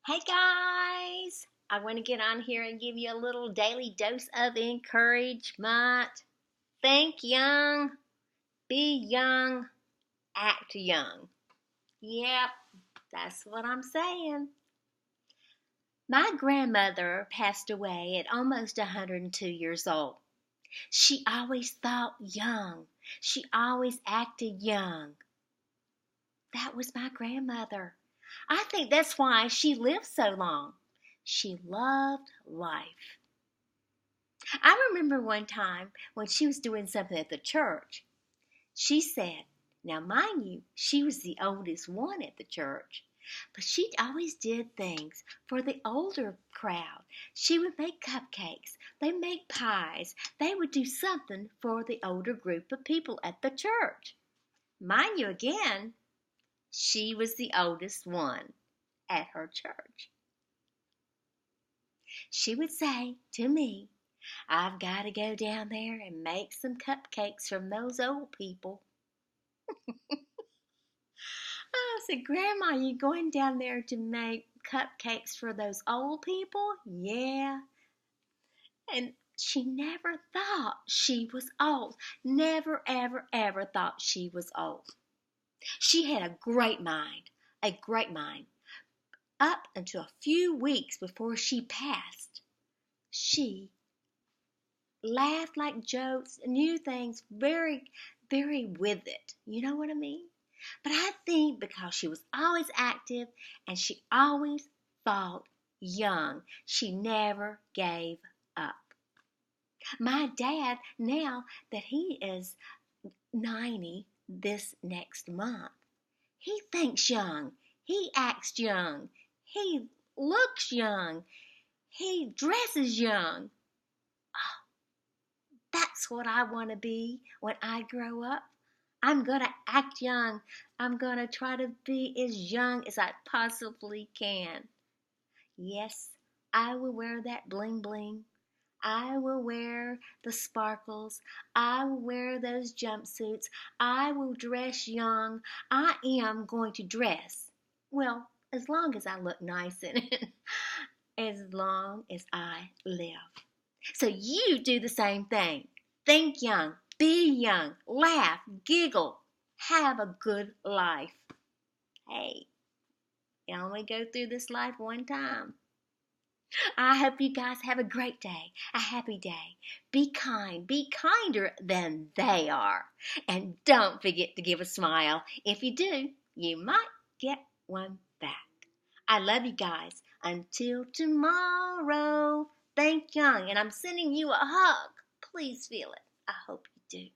Hey guys, I want to get on here and give you a little daily dose of encouragement. Think young, be young, act young. Yep, that's what I'm saying. My grandmother passed away at almost 102 years old. She always thought young. She always acted young. That was my grandmother. I think that's why she lived so long. She loved life. I remember one time when she was doing something at the church. She said, now mind you, she was the oldest one at the church, but she always did things for the older crowd. She would make cupcakes, they'd make pies, they would do something for the older group of people at the church. Mind you again, she was the oldest one at her church. She would say to me, I've got to go down there and make some cupcakes from those old people. I said, Grandma, you going down there to make cupcakes for those old people? Yeah. And she never thought she was old. Never, ever, ever thought she was old. She had a great mind. A great mind. Up until a few weeks before she passed, she laughed like jokes, knew things very, very with it. You know what I mean? But I think because she was always active and she always thought young, she never gave up. My dad, now that he is 90 this next month, he thinks young, he acts young, he looks young, he dresses young. That's what I want to be when I grow up. I'm going to act young. I'm going to try to be as young as I possibly can. Yes, I will wear that bling bling. I will wear the sparkles. I will wear those jumpsuits. I will dress young. I am going to dress. Well, as long as I look nice in it. As long as I live. So you do the same thing. Think young, be young, laugh, giggle, have a good life. Hey, you only go through this life one time. I hope you guys have a great day, a happy day. Be kind, be kinder than they are. And don't forget to give a smile. If you do, you might get one back. I love you guys. Until tomorrow, think young. And I'm sending you a hug. Please feel it. I hope you do.